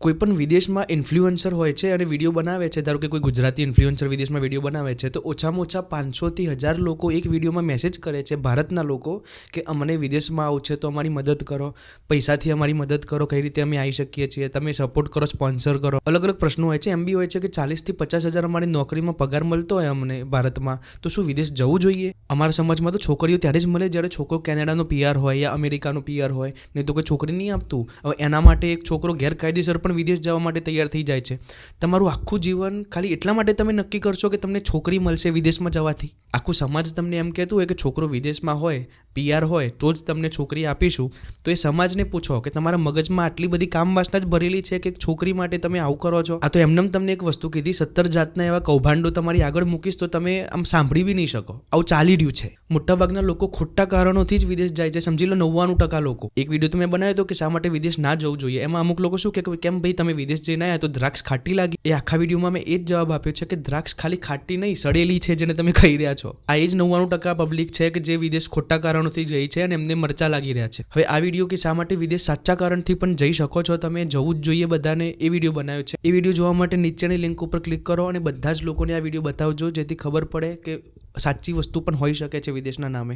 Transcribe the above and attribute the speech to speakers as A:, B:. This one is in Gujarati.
A: કોઈ પણ વિદેશમાં ઇન્ફ્લુએન્સર હોય છે અને વિડીયો બનાવે છે, ધારો કે કોઈ ગુજરાતી ઇન્ફ્લુએન્સર વિદેશમાં વિડીયો બનાવે છે, તો ઓછામાં ઓછા 500થી 1000 લોકો એક વિડીયોમાં મેસેજ કરે છે ભારતના લોકો કે અમને વિદેશમાં આવું છે તો અમારી મદદ કરો, પૈસાથી અમારી મદદ કરો, કઈ રીતે અમે આવી શકીએ છીએ, તમે સપોર્ટ કરો, સ્પોન્સર કરો. અલગ અલગ પ્રશ્નો હોય છે. એમ બી હોય છે કે 40થી 50 હજાર અમારી નોકરીમાં પગાર મળતો હોય અમને ભારતમાં, તો શું વિદેશ જવું જોઈએ? અમારા સમાજમાં તો છોકરીઓ ત્યારે જ મળે જ્યારે છોકરો કેનેડાનો PR હોય યા અમેરિકાનો PR હોય, નહીં તો કોઈ છોકરી નહીં આપતું. હવે એના માટે એક છોકરો ગેરકાયદેસર પણ વિદેશ જવા માટે તૈયાર થઈ જાય છે. તમારું આખું જીવન ખાલી એટલા માટે તમે નક્કી કરશો કે તમને છોકરી મળશે વિદેશમાં જવાથી? આખું સમાજ તમને એમ કહેતું હોય કે છોકરો વિદેશમાં હોય, PR હોય તો જ તમને છોકરી આપીશું, તો એ સમાજને પૂછો કે તમારા મગજમાં આટલી બધી કામ વાસના જ ભરેલી છે કે છોકરી માટે તમે આવું કરો છો? આ તો એમનેમ તમને એક વસ્તુ કીધી, 17 જાતના એવા કૌભાંડો તમારી આગળ મૂકીશ તો તમે આમ સાંભળી બી નહીં શકો. આવું ચાલી રહ્યું છે. મોટાભાગના લોકો ખોટા કારણોથી જ વિદેશ જાય છે. સમજી લો 99% લોકો. એક વિડીયો તો મેં બનાવ્યો હતો કે શા માટે વિદેશ ના જવું જોઈએ. એમાં અમુક લોકો શું કે કેમ ભાઈ તમે વિદેશ જઈને આવ્યા તો દ્રાક્ષ ખાટી લાગી? એ આખા વિડીયોમાં મેં એ જ જવાબ આપ્યો છે કે દ્રાક્ષ ખાલી ખાટી નહીં, સડેલી છે જેને તમે ખાઈ રહ્યા છો. આ એ જ 99% પબ્લિક છે કે જે વિદેશ ખોટા કારણોથી જઈ છે અને એમને મરચા લાગી રહ્યા છે. હવે આ વિડીયો કે શા માટે વિદેશ સાચા કારણથી પણ જઈ શકો છો તમે, જવું જ જોઈએ બધાને, એ વિડીયો બનાવ્યો છે. એ વિડીયો જોવા માટે નીચેની લિંક ઉપર ક્લિક કરો અને બધા જ લોકોને આ વિડીયો બતાવજો જેથી ખબર પડે કે સાચી વસ્તુ પણ હોઈ શકે છે વિદેશના નામે.